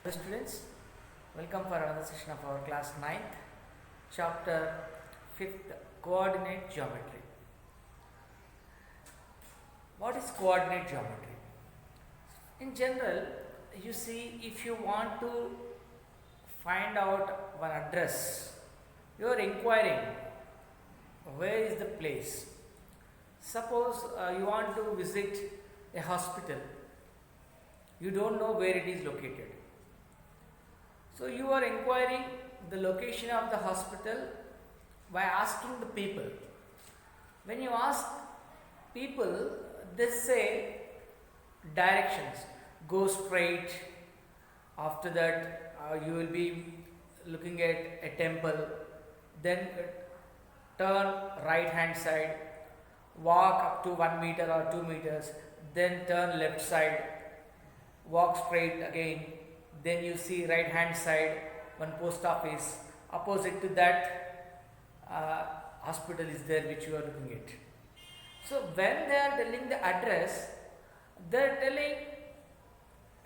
Hello students, welcome for another session of our class 9th, chapter 5th, coordinate geometry. What is coordinate geometry? In general, you see, if you want to find out one address, you are inquiring where is the place. Suppose you want to visit a hospital, you don't know where it is located. So you are inquiring the location of the hospital by asking the people. When you ask people, they say directions. Go straight. After that, you will be looking at a temple. Then turn right hand side. Walk up to 1 meter or 2 meters. Then turn left side. Walk straight again. Then you see right hand side one post office. Opposite to that hospital is there which you are looking at. So when they are telling the address, they are telling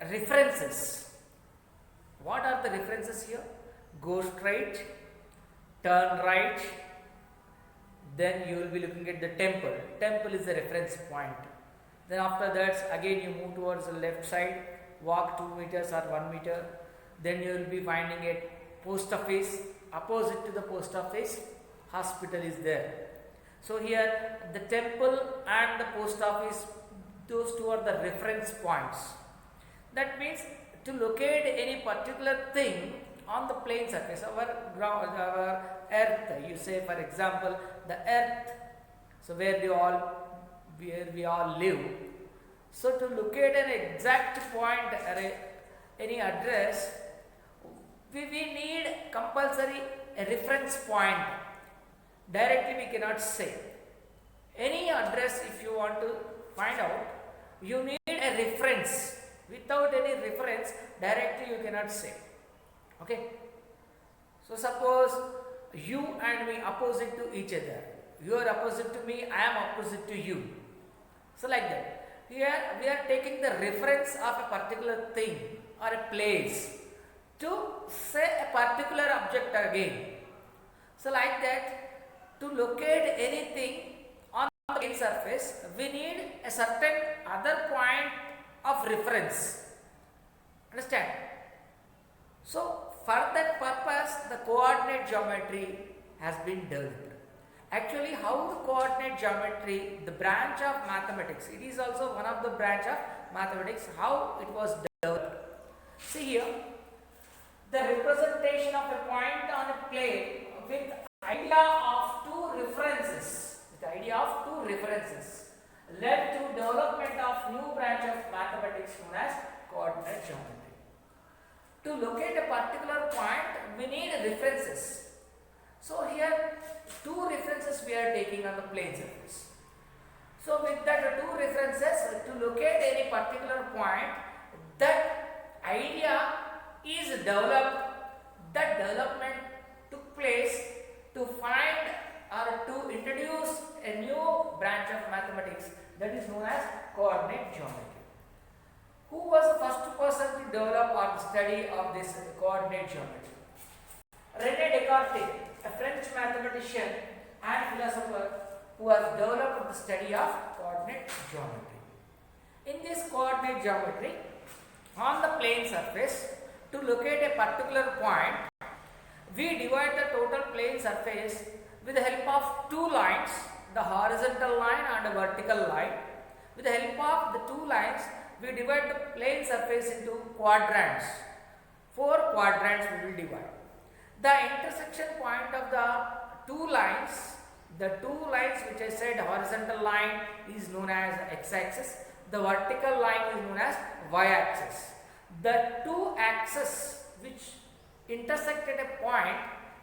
references. What are the references here? Go straight, turn right, then you will be looking at the temple. Temple is the reference point. Then after that again you move towards the left side, walk 2 meters or 1 meter, then you will be finding a post office. Opposite to the post office, hospital is there. So here the temple and the post office, those two are the reference points. That means to locate any particular thing on the plane surface, our ground, our earth, you say for example the earth, so where we all live. So to locate an exact point or any address, we need compulsory a reference point. Directly we cannot say. Any address if you want to find out, you need a reference. Without any reference, directly you cannot say. Okay. So suppose you and me opposite to each other. You are opposite to me, I am opposite to you. So like that. Here we are taking the reference of a particular thing or a place to say a particular object again. So like that, to locate anything on the plane surface, we need a certain other point of reference. Understand? So for that purpose, the coordinate geometry has been developed. Actually, how the coordinate geometry, the branch of mathematics, it is also one of the branch of mathematics, how it was developed. See here, the representation of a point on a plane with idea of two references, led to development of new branch of mathematics known as coordinate geometry. To locate a particular point, we need references. So here, two references we are taking on the plane surface. So with that two references, to locate any particular point, that idea is developed, that development took place to find or to introduce a new branch of mathematics that is known as coordinate geometry. Who was the first person to develop or study of this coordinate geometry? René Descartes, a French mathematician and philosopher who has developed the study of coordinate geometry. In this coordinate geometry, on the plane surface, to locate a particular point, we divide the total plane surface with the help of two lines, the horizontal line and the vertical line. With the help of the two lines, we divide the plane surface into quadrants. 4 quadrants we will divide. The intersection point of the two lines which I said horizontal line is known as x-axis, the vertical line is known as y-axis. The two axes which intersect at a point,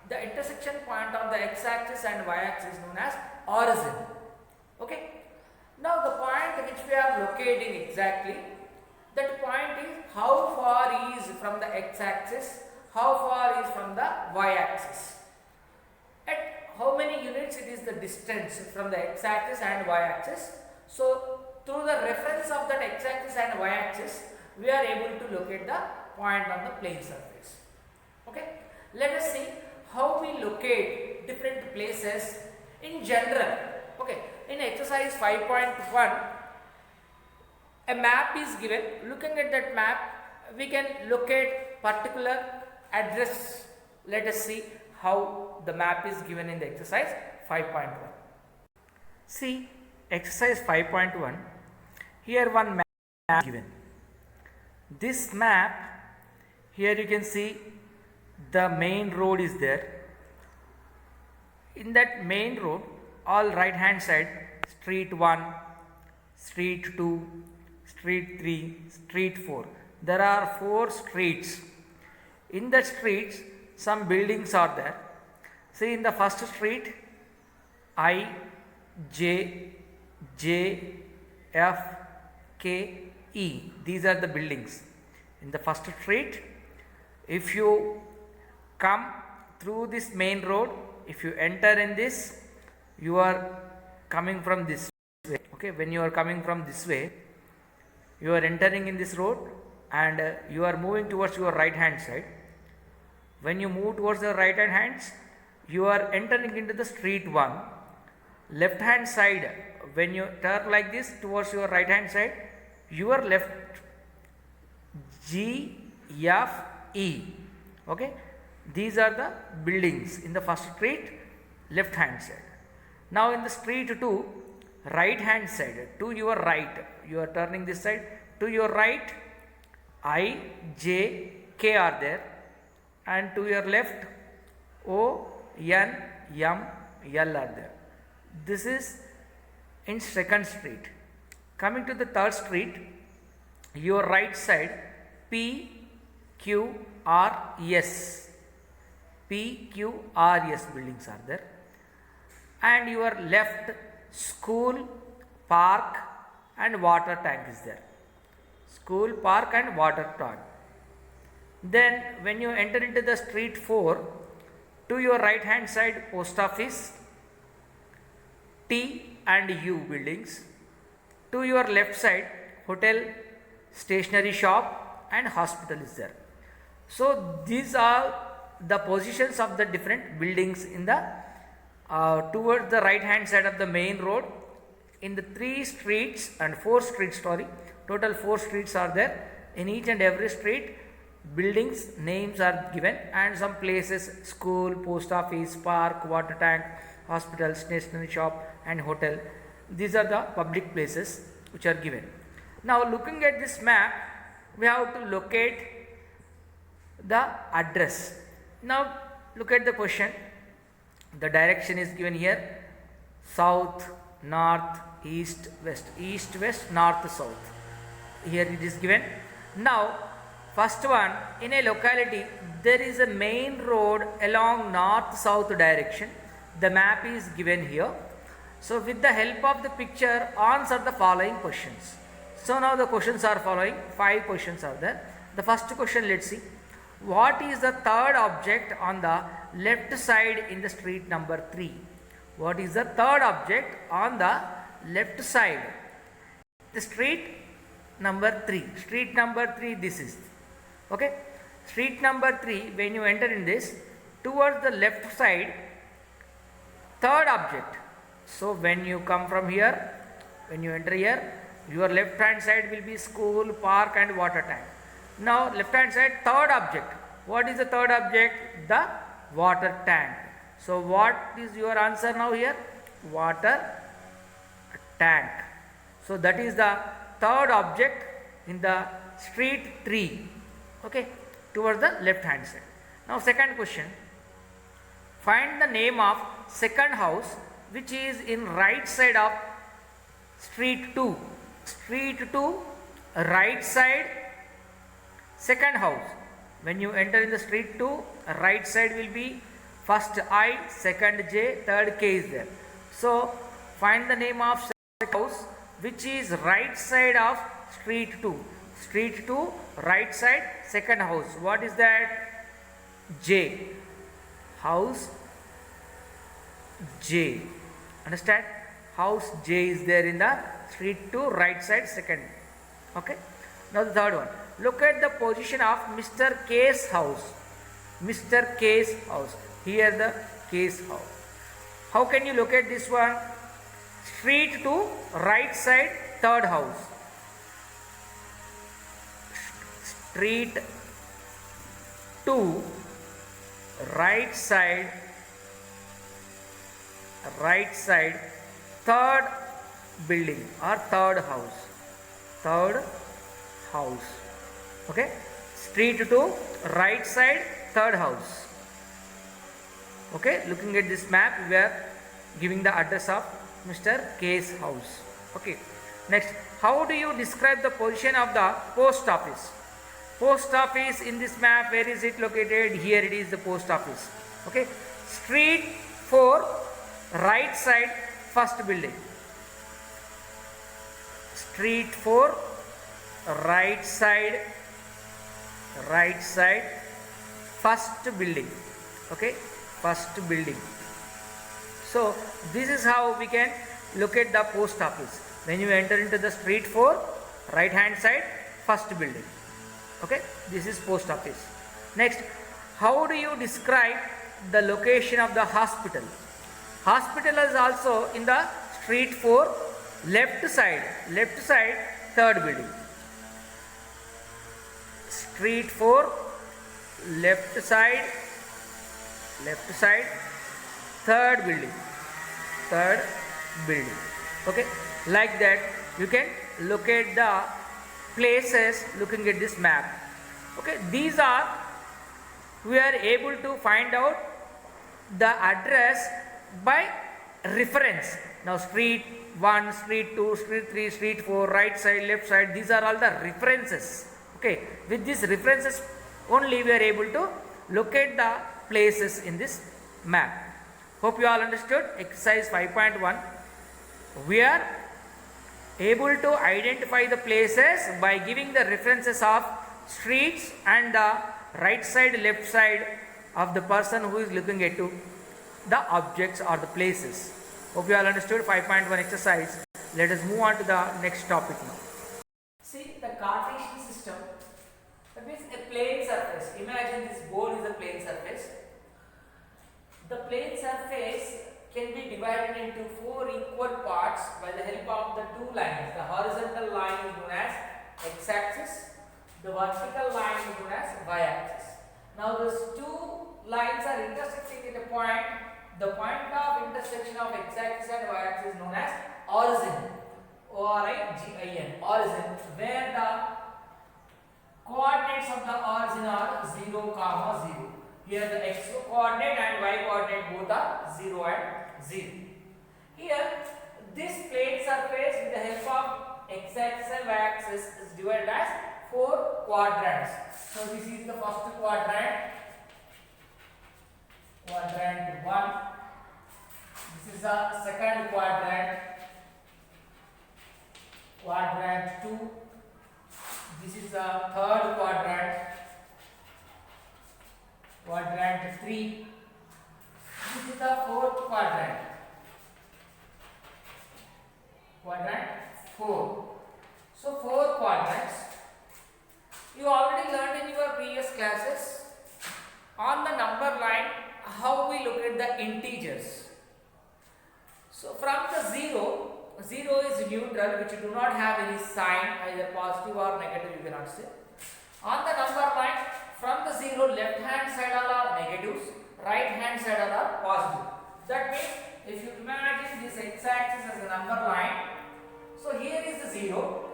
the intersection point of the x-axis and y-axis is known as origin. Okay. Now the point which we are locating exactly, that point is how far is from the x-axis, how far is from the y-axis. At how many units it is the distance from the x-axis and y-axis. So through the reference of that x-axis and y-axis, we are able to locate the point on the plane surface. Okay, let us see how we locate different places in general. Okay, in exercise 5.1, a map is given. Looking at that map, we can locate particular address. Let us see how the map is given in the exercise 5.1. See exercise 5.1. Here one map is given. This map, here you can see the main road is there. In that main road, all right hand side, street 1, street 2, street 3, street 4. There are 4 streets. In the streets, some buildings are there. See, in the first street, I, J, J, F, K, E. These are the buildings. In the first street, if you come through this main road, if you enter in this, you are coming from this way. Okay, when you are coming from this way, you are entering in this road and you are moving towards your right hand side. When you move towards the right hand hands, you are entering into the street 1. Left hand side, when you turn like this towards your right hand side, your left, G, F, E. Okay, these are the buildings in the first street, left hand side. Now in the street 2, right hand side, to your right, you are turning this side, to your right, I, J, K are there, and to your left, O, N, M, L are there. This is in second street. Coming to the third street, your right side, P, Q, R, S. P, Q, R, S buildings are there. And your left, school, park and water tank is there. School, park and water tank. Then when you enter into the street 4, to your right hand side, post office, T and U buildings. To your left side, hotel, stationery shop and hospital is there. So these are the positions of the different buildings in the towards the right hand side of the main road. In the 3 streets and 4 streets, total 4 streets are there. In each and every street, buildings names are given and some places, school, post office, park, water tank, hospital, stationery shop and hotel. These are the public places which are given. Now looking at this map, we have to locate the address. Now look at the question. The direction is given here: south, north, east, west. East, west, north, south. Here it is given. Now first one, in a locality there is a main road along north-south direction. The map is given here. So with the help of the picture, answer the following questions. So now the questions are following. 5 questions are there. The first question, let's see. What is the third object on the left side in the street number 3? What is the third object on the left side? The street number 3. Street number 3, this is. Okay. Street number 3, when you enter in this, towards the left side, third object. So when you come from here, when you enter here, your left hand side will be school, park and water tank. Now left hand side, third object. What is the third object? The water tank. So what is your answer now here? Water tank. So that is the third object in the street 3. Okay, towards the left hand side. Now second question. Find the name of second house which is in right side of street 2. Street 2, right side, second house. When you enter in the street 2, right side will be first I, second J, third K is there. So find the name of second house which is right side of street 2. Street 2, right side, second house. What is that? J. House J. Understand? House J is there in the street 2, right side, second. Okay. Now the third one. locate the position of Mr. K's house. Mr. K's house. Here the K's house. How can you locate this one? Street to right side, third house. Street to right side, third building or third house. Okay, street to right side, third house. Okay, looking at this map, we are giving the address of Mr. K's house. Okay, next, how do you describe the position of the post office? Post office in this map, where is it located? Here it is, the post office. Okay, street 4, right side, first building. Street 4, right side, first building. Okay, first building. So this is how we can locate the post office. When you enter into the street 4, right hand side, first building. Okay, this is post office. Next, how do you describe the location of the hospital? Hospital is also in the street 4, left side, third building. Street 4, left side, third building. Okay, like that you can locate the places looking at this map. Okay, these are, we are able to find out the address by reference. Now street 1, street 2, street 3, street 4, right side, left side, these are all the references. Okay, with these references only we are able to locate the places in this map. Hope you all understood exercise 5.1. We are able to identify the places by giving the references of streets and the right side, left side of the person who is looking into the objects or the places. Hope you all understood 5.1 exercise. Let us move on to the next topic now. See, the Cartesian system, that means a plane surface. Imagine this board is a plane surface. The plane surface can be divided into 4 equal parts by the help of the 2 lines. The horizontal line is known as x-axis. The vertical line is known as y-axis. Now those 2 lines are intersecting at a point. The point of intersection of x-axis and y-axis is known as origin. O-R-I-G-I-N. Origin, where the coordinates of the origin are 0, 0. Here the x coordinate and y coordinate both are 0 and 0. Here this plane surface with the help of x-axis and y-axis is divided as 4 quadrants. So this is the first quadrant, quadrant 1. This is the second quadrant, quadrant 2. This is the third quadrant, quadrant 3. This is the fourth quadrant, quadrant 4. So 4 quadrants. You already learned in your previous classes on the number line how we look at the integers. So from the 0 is neutral, which do not have any sign, either positive or negative you cannot say. On the number line, from the 0, left hand side all are negatives, right hand side all are positive. That means if you imagine this x-axis as a number line, so here is the 0.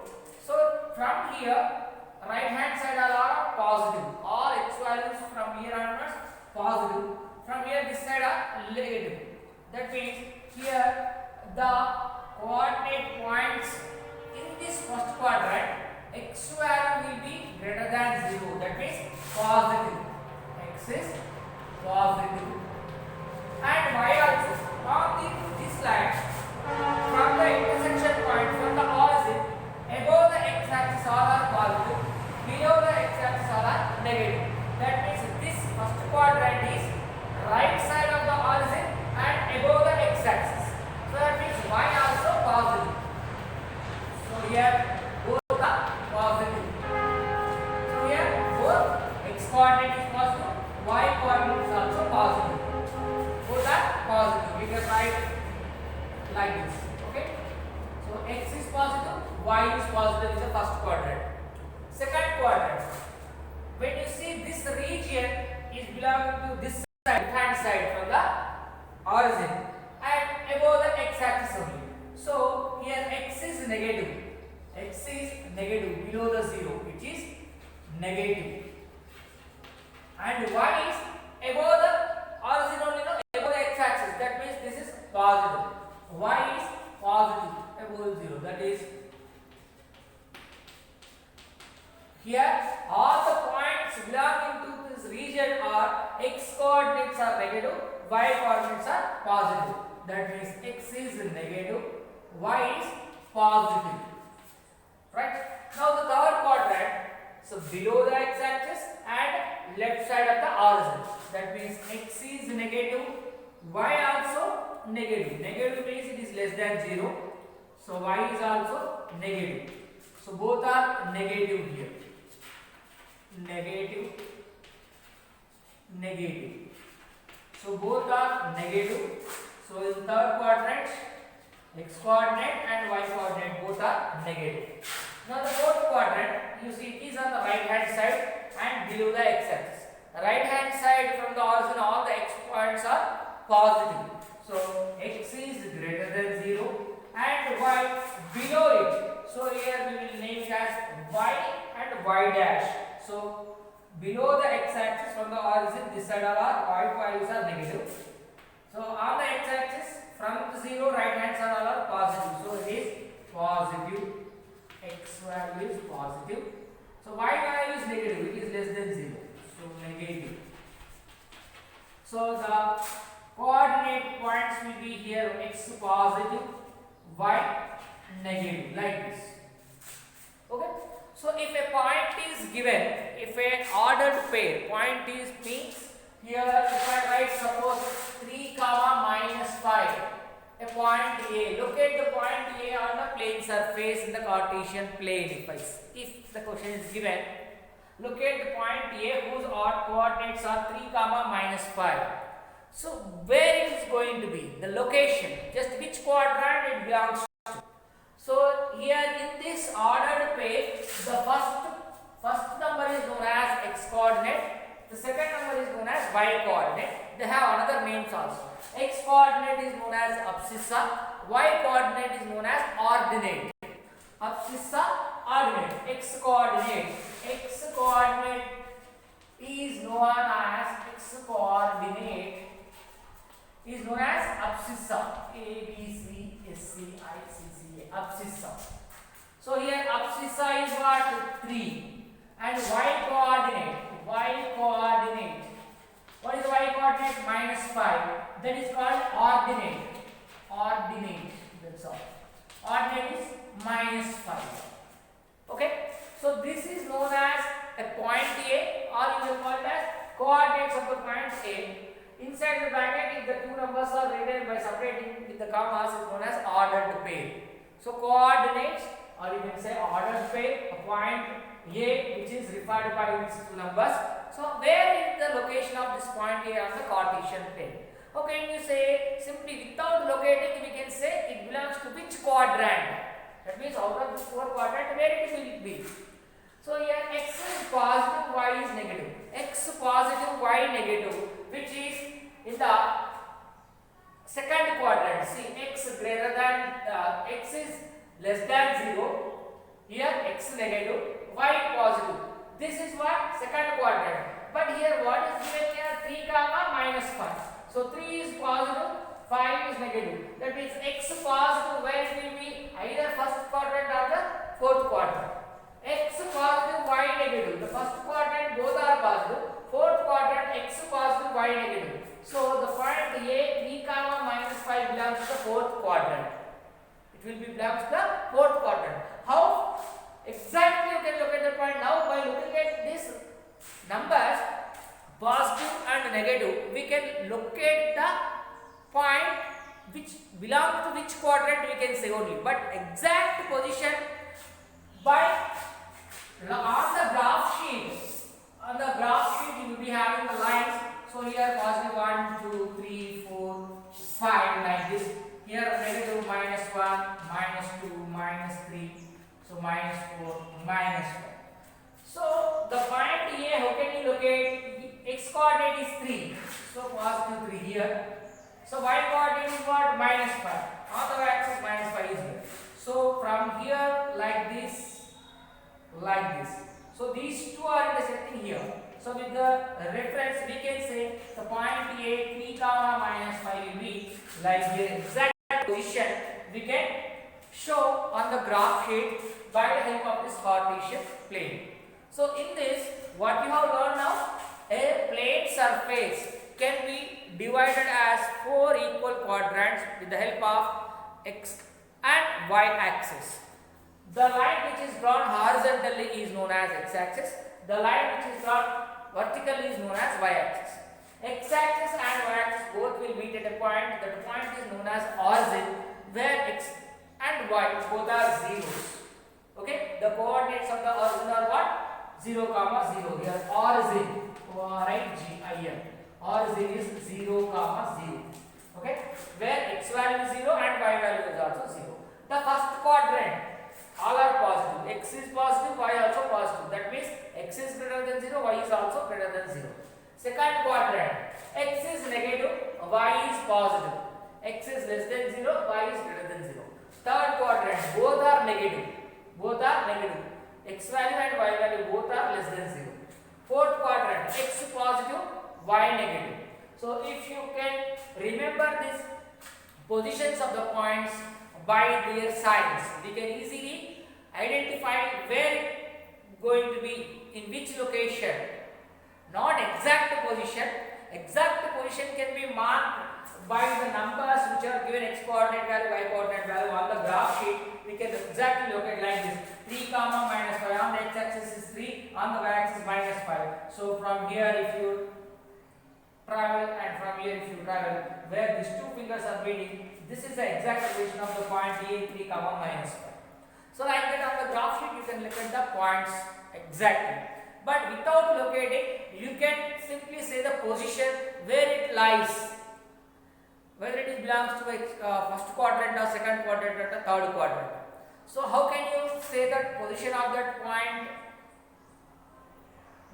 So from here, right hand side all are positive. All x values from here onwards positive. From here this side are negative. That means here the coordinate points in this first quadrant, x value will be greater than 0. That means positive. X is positive. And y also on this line from the intersection point from the origin, above the x-axis all are positive, below the x-axis all are negative. That means this first quadrant is right side of the origin and above the x-axis. So that means y also positive. So here both are positive. positive, y coordinate is also positive. Both are positive. We can write like this. Okay. So x is positive, y is positive in the first quadrant. Second quadrant. When you see this region is belonging to this side, hand side from the origin and above the x-axis only. So here x is negative. X is negative below the 0, which is negative. And y is above the origin only, no, above the x-axis. That means this is positive. Y is positive above 0. That is here all the points belonging to this region are x coordinates are negative, y coordinates are positive. That means x is negative, y is positive. Right? Now the third quadrant, so below the x-axis and left side of the origin. That means x is negative, y also negative. Negative means it is less than 0. So y is also negative. So both are negative here. Negative, negative. So both are negative. So in third quadrant, x coordinate and y coordinate both are negative. Now the fourth quadrant, you see it is on the right hand side and below the x-axis. The right hand side from the origin, all the x points are positive. So x is greater than 0 and y below it. So here we will name it as y and y dash. So below the x-axis from the origin, this side all are y values are negative. So on the x-axis from the 0, right hand side all are positive. So it is positive. X value is positive. So y value is negative. It is less than 0. So negative. So the coordinate points will be here x positive, y negative, like this. Okay. So if a point is given, if a ordered pair point is means here if I write suppose 3 comma minus 5, a point A, locate the point A on the plane surface in the Cartesian plane. If the question is given, locate the point A whose coordinates are 3 comma minus 5. So where it is going to be? The location, just which quadrant it belongs to. So here in this ordered pair, the first number is known as x coordinate, the second number is known as y coordinate. They have another names also. X coordinate is known as abscissa, y coordinate is known as ordinate. Abscissa, ordinate. X coordinate is known as abscissa. A B C S C I C C A, abscissa. So here abscissa is what? 3. And y coordinate. What is the y coordinate? Minus 5. That is called ordinate. That's all. Ordinate is minus 5. Okay. So this is known as a point A, or you will call it as coordinates of the point A. Inside the bracket, if the two numbers are written by separating with the commas, is known as ordered pair. So coordinates, or you can say ordered pair, a point A which is referred by its two numbers. So where is the location of this point A on the Cartesian plane? Okay, you say simply without locating, we can say it belongs to which quadrant. That means out of this 4 quadrant, where it will be. So here x is positive, y is negative. X positive, y negative, which is in the second quadrant. See, x greater than x is less than 0. Here x negative, y positive. This is what? Second quadrant. But here what is given here? 3 comma minus 5. So 3 is positive, 5 is negative. That means x positive, where it will be? Either first quadrant or the fourth quadrant. X positive, y negative. The first quadrant both are positive. Fourth quadrant x positive, y negative. So the point A 3 comma minus 5 belongs to the fourth quadrant. It will be belongs to the fourth quadrant. How exactly you can locate the point? Now by looking at these numbers positive and negative, we can locate the point which belongs to which quadrant, we can say only. But exact position by on the graph sheet you will be having locate x coordinate is 3. So positive 3 here. So y coordinate is what? Minus 5. On the axis minus 5 is here. So from here like this, like this. So these two are intersecting here. So with the reference we can say the point A 3 comma minus 5 will be like here. Exact position we can show on the graph sheet by the help of this Cartesian plane. So in this, what you have learned now, a plane surface can be divided as 4 equal quadrants with the help of x and y axis. The line which is drawn horizontally is known as x-axis. The line which is drawn vertically is known as y-axis. X-axis and y-axis both will meet at a point. That point is known as origin, where x and y both are zeros. Okay, the coordinates of the origin are what? 0, 0. Here origin, O-R-I-G-I-N. Origin is 0, 0. Okay, where x value is 0 and y value is also 0. The first quadrant, all are positive. X is positive, y also positive. That means x is greater than 0, y is also greater than 0. Second quadrant, x is negative, y is positive. X is less than 0, y is greater than 0. Third quadrant, both are negative. Both are negative. X value and y value both are less than 0. Fourth quadrant, x positive, y negative. So if you can remember these positions of the points by their signs, we can easily identify where it going to be, in which location. Not exact position. Exact position can be marked by the numbers which are given x coordinate value, y coordinate value on the graph sheet. We can exactly locate like this: 3 comma minus 5. On the x-axis is 3, on the y-axis minus 5. So from here if you travel and from here if you travel, where these two fingers are meeting, this is the exact position of the point A 3 comma minus 5. So like that on the graph sheet you can look at the points exactly. But without locating, you can simply say the position where it lies, whether it belongs to a first quadrant or second quadrant or the third quadrant. So how can you say that position of that point?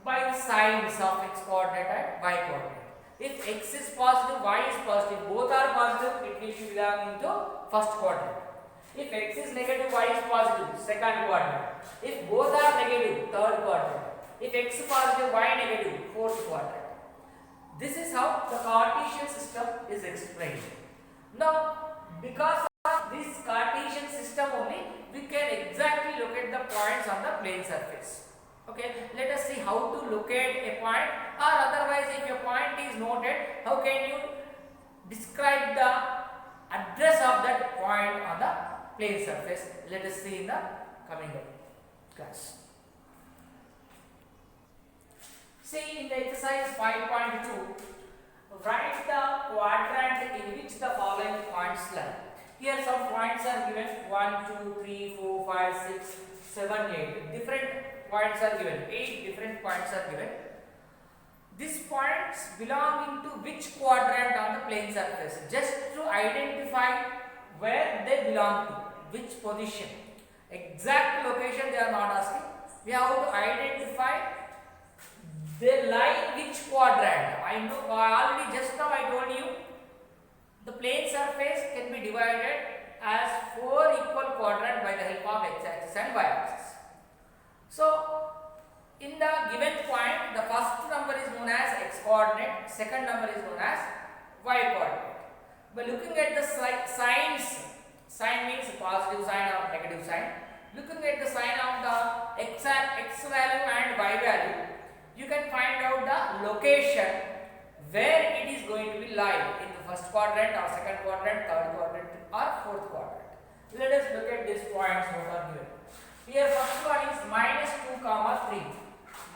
By the signs of x coordinate and y coordinate. If x is positive, y is positive, both are positive, it will be belonging to first quadrant. If x is negative, y is positive, second quadrant. If both are negative, third quadrant. If x is positive, y negative, fourth quadrant. This is how the Cartesian system is explained. Now, because of this Cartesian system only, we can exactly locate the points on the plane surface. Okay, let us see how to locate a point, or otherwise if a point is noted, how can you describe the address of that point on the plane surface? Let us see in the coming class. See in the exercise 5.2, write the quadrant in which the following points lie. Here some points are given: 1, 2, 3, 4, 5, 6, 7, 8. Different points are given. 8 different points are given. These points belong into which quadrant on the plane surface? Just to identify where they belong to, which position. Exact location they are not asking. We have to identify they lie in which quadrant. I know already just now I told you the plane surface can be divided as 4 equal quadrants by the help of x-axis and y-axis. So in the given point, the first number is known as x coordinate, second number is known as y coordinate. By looking at the signs, sign means positive sign or negative sign. Looking at the sign of the x value and y value, you can find out the location where it is going to be lie, in the first quadrant or second quadrant, third quadrant or fourth quadrant. Let us look at these points what are given. Here first one is -2, 3.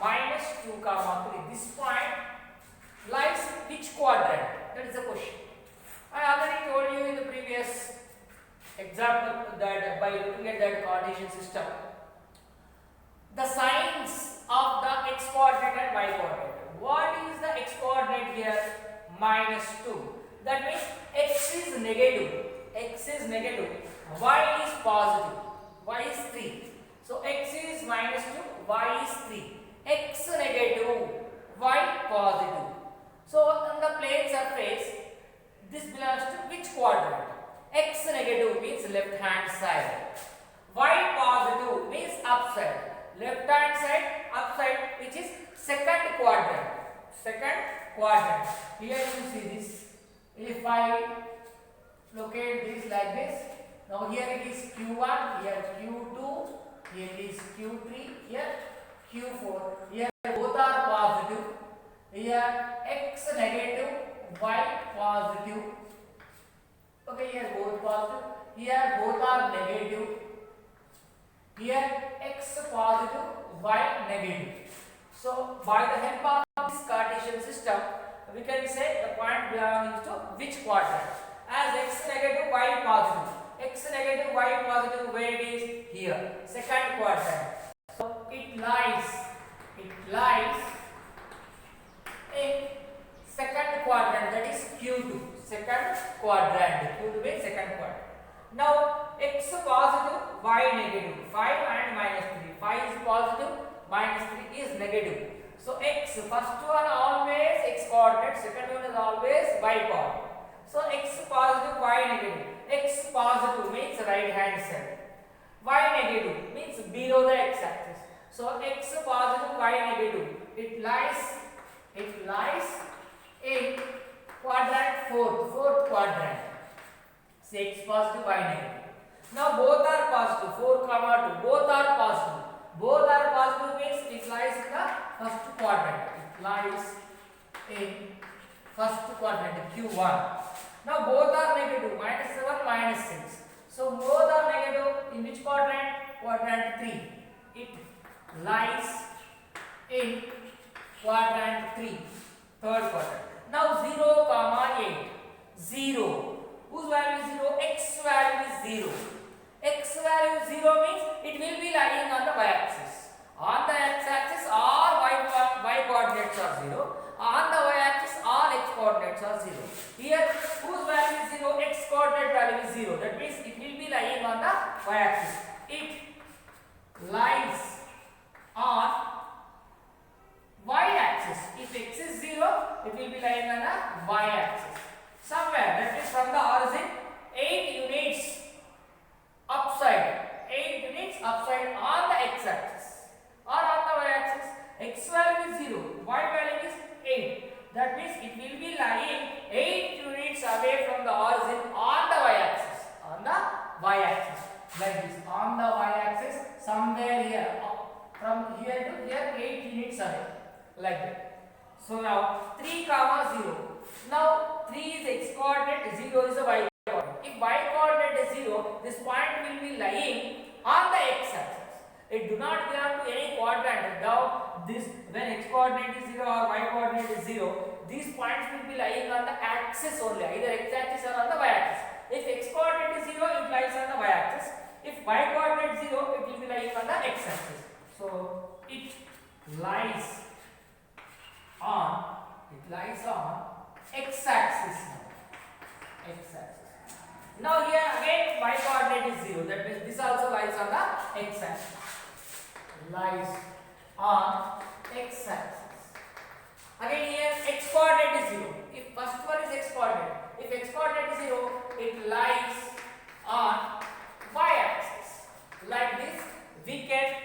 -2, 3. This point lies in which quadrant? That is the question. I already told you in the previous example that by looking at that Cartesian system, the signs of the x coordinate and y coordinate. What is the x coordinate here? -2. That means x is negative. X is negative. Y is positive. Y is 3. So x is -2, y is 3. X negative, y positive. So on the plane surface, this belongs to which quadrant? X negative means left hand side. Y positive means upside. Left hand side, upside, which is second quadrant. Second quadrant. Here you see this. If I locate this like this, now here it is Q1, here Q2, here it is Q3, here Q4. Here both are positive. Here X negative, Y positive. Okay, here both positive. Here both are negative. Here X positive, Y negative. So by the help of this Cartesian system, we can say the point belongs to which quadrant. As X negative, Y positive. X negative, Y positive, where it is? Here, second quadrant. So it lies in second quadrant, that is Q2. Second quadrant. Q2 means second quadrant. Now X positive, Y negative. 5 and minus 3. 5 is positive, minus 3 is negative. So X, first one always X coordinate, second one is always Y coordinate. So X positive, Y negative. X positive means right hand side. Y negative means below the X axis. So X positive, Y negative. It lies in quadrant fourth quadrant. Say X positive, Y negative. Now both are positive. 4, 2. Both are positive. Both are positive means it lies in the first quadrant. It lies in first quadrant, Q1. Now both are negative, minus 7, minus 6. So both are negative in which quadrant? Quadrant 3. It lies in quadrant 3, third quadrant. Now 0, 8. 0. Whose value is 0? X value is 0. X value is 0 means it will be lying on the y-axis. On the x-axis all y coordinates are 0. On the y-axis all x coordinates are 0. Here whose value is 0? X coordinate value is 0. That means it will be lying on the y-axis. It lies on y-axis. If x is 0, it will be lying on the y-axis. Somewhere, that is from the origin, 8 units upside. 8 units upside on the x-axis or on the y-axis. X value is 0, y value is 8. That means it will be lying 8 units away from the origin on the y-axis. On the y-axis. Like this. On the y-axis, somewhere here. From here to here, 8 units away. Like that. So now 3, 0. Now 3 is x coordinate, 0 is the y coordinate. If y coordinate is 0, this point will be lying on the x axis. It do not belong to any quadrant. Now this, when x coordinate is 0 or y coordinate is 0, these points will be lying on the axis only, either x axis or on the y axis. If x coordinate is 0, it lies on the y axis. If y coordinate is 0, it will be lying on the x axis. So it lies on x axis now. X axis. Now here again y coordinate is 0. That means this also lies on the x axis. Lies on x axis. Again here x coordinate is 0. If first one is x coordinate. If x coordinate is 0, it lies on y axis. Like this, we can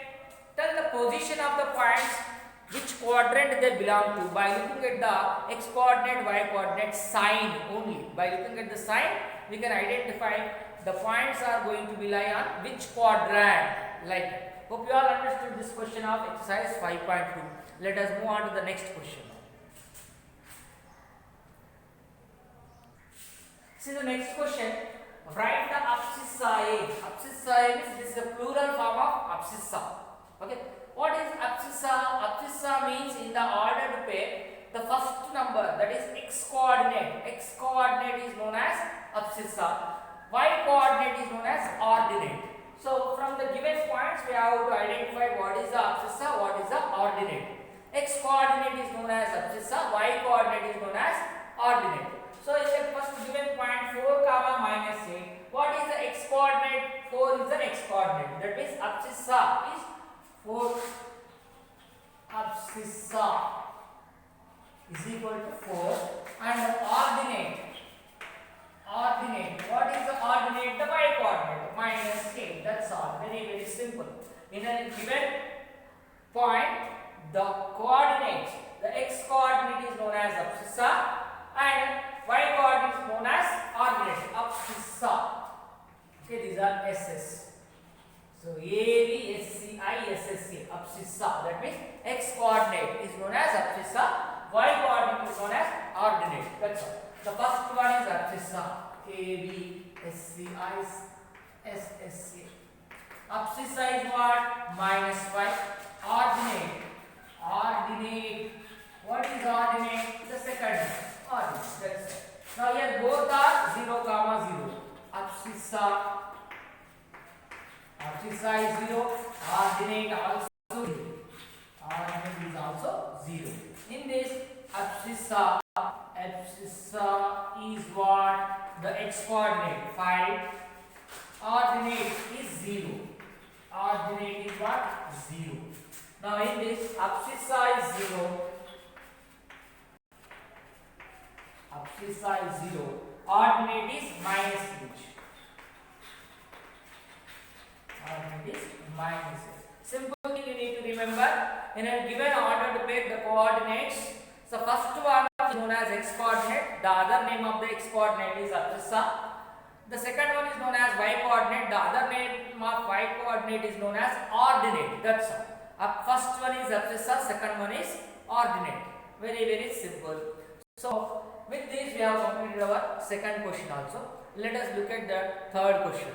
tell the position of the points which quadrant they belong to by looking at the x coordinate, y coordinate sign only. By looking at the sign, we can identify the points are going to be lie on which quadrant. Like, hope you all understood this question of exercise 5.2. Let us move on to the next question. See the next question. Write the abscissae. Abscissae means this is a plural form of abscissa. Okay. What is abscissa? Abscissa means in the ordered pair, the first number, that is x coordinate. X coordinate is known as abscissa. Y coordinate is known as ordinate. So from the given points, we have to identify what is the abscissa, what is the ordinate. X coordinate is known as abscissa. Y coordinate is known as ordinate. So in the first given point 4, minus 8. What is the x coordinate? 4 is the x coordinate. That means abscissa is 4 abscissa. is equal to 4 and ordinate. Ordinate. What is the ordinate? The y coordinate minus 8. That's all. Very very simple. In a given point, the coordinate, the x coordinate is known as abscissa and y coordinate is known as ordinate. Abscissa. Okay, these are SS. So ABSCISSA, abscissa. That means x coordinate is known as abscissa, y coordinate is known as ordinate. That's all. The first one is abscissa. ABSCISSA. Abscissa is what? Minus y. Ordinate. Ordinate. What is ordinate? The second one. Ordinate. That's it. Now here both are 0, 0. Abscissa. Abscissa is 0. Ordinate also 0. Ordinate is also 0. In this abscissa, abscissa is what? The x coordinate 5. Ordinate is 0. Ordinate is what? 0. Now in this abscissa is 0. Abscissa is 0. Ordinate is minus h. Ordinate is minus h. Simple thing you need to remember. In a given order to pick the coordinates, so first one is known as x coordinate. The other name of the x coordinate is abscissa. The second one is known as y coordinate. The other name of y coordinate is known as ordinate. That's all. First one is abscissa, second one is ordinate. Very very simple. So with this we have completed our second question also. Let us look at the third question.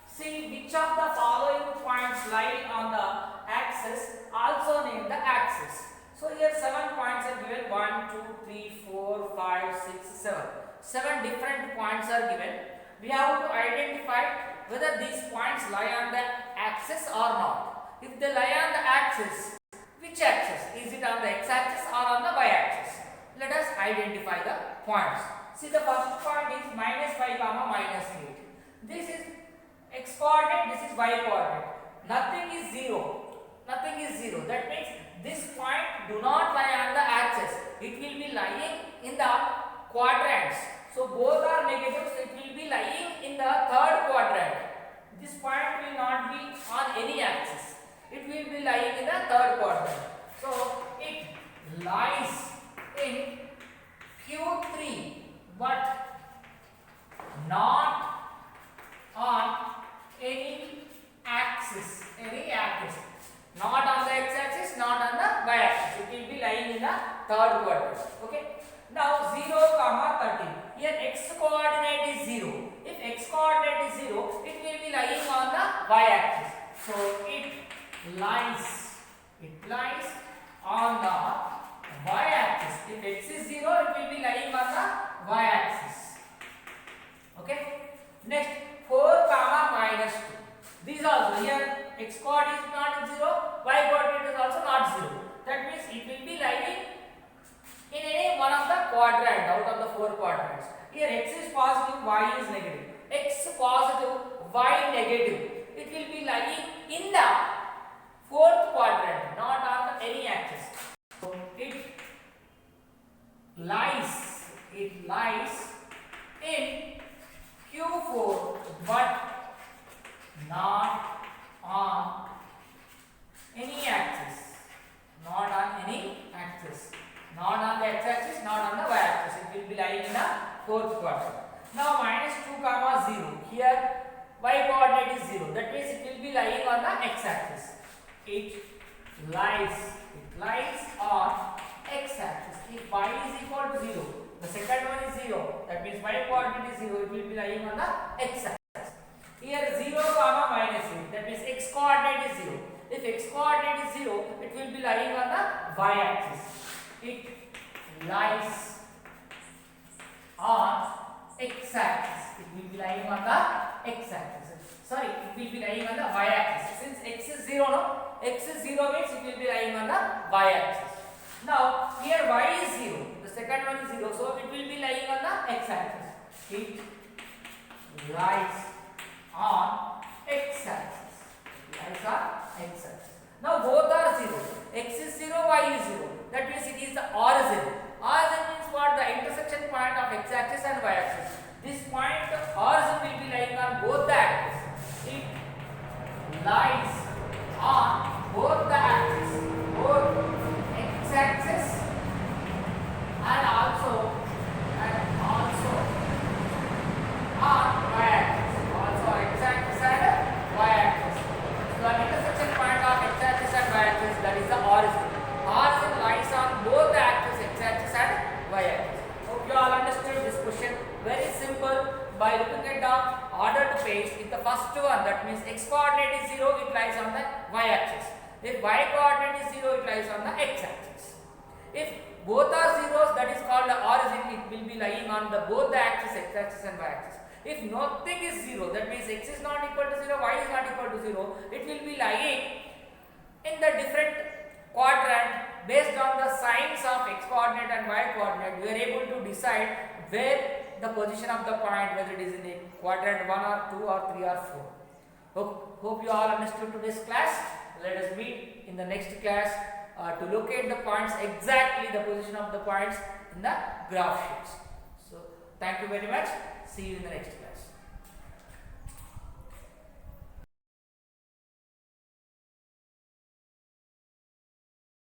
See which of the following points lie on the axis, also name the axis. So here 7 points are given. 1, 2, 3, 4, 5, 6, 7. 7 different points are given. We have to identify whether these points lie on the axis or not. If they lie on the axis, which axis? Is it on the x-axis or on the y-axis? Let us identify the points. See, the first point is minus 5 comma minus 8. This is x coordinate, this is y coordinate. Nothing is 0. Nothing is 0. That means this point do not lie on the axis. It will be lying in the quadrants. So both are negatives. It will be lying in the third quadrant. This point will not be on any axis. It will be lying in the third quadrant. So it lies in Q3, but not on any axis. Any axis. Not on the x-axis, not on the y-axis. It will be lying in the third quadrant. Okay. Now 0, 13. Here x coordinate is 0. If x coordinate is 0, it will be lying on the y-axis. So it lies on the y-axis. If x is 0, it will be lying on the y-axis. Okay. Next 4 comma minus 2. These also here x coordinate is not 0, y coordinate is also not 0. That means it will be lying in any one of the quadrant out of the 4 quadrants. Here x is positive, y is negative. X positive, y negative. It will be lying in the 4th quadrant, not on any axis. So it lies in Q4, but not on any axis. Not on any axis. Not on the x-axis, not on the y-axis. It will be lying in the 4th quadrant. Now minus 2 comma 0. Here y coordinate is 0. That means it will be lying on the x-axis. It lies on x-axis. If y is equal to 0, the second one is 0. That means y coordinate is 0. It will be lying on the x-axis. Here 0 comma minus 8. That means x coordinate is 0. If x coordinate is 0, it will be lying on the y-axis. It lies on x-axis. It will be lying on the x-axis. Sorry, it will be lying on the y-axis. Since x is 0, no? X is 0 means it will be lying on the y-axis. Now, here y is 0. The second one is 0. So, it will be lying on the x-axis. It lies on x-axis. It lies on x-axis. Now, both are 0. X is both are zeros, that is called the origin. It will be lying on the both the axis, x axis and y axis. If nothing is 0, that means x is not equal to 0, y is not equal to 0, it will be lying in the different quadrant. Based on the signs of x coordinate and y coordinate, we are able to decide where the position of the point, whether it is in a quadrant 1 or 2 or 3 or 4. Hope you all understood today's class. Let us meet in the next class to locate the points, exactly the position of the points in the graph sheets. So thank you very much. See you in the next class.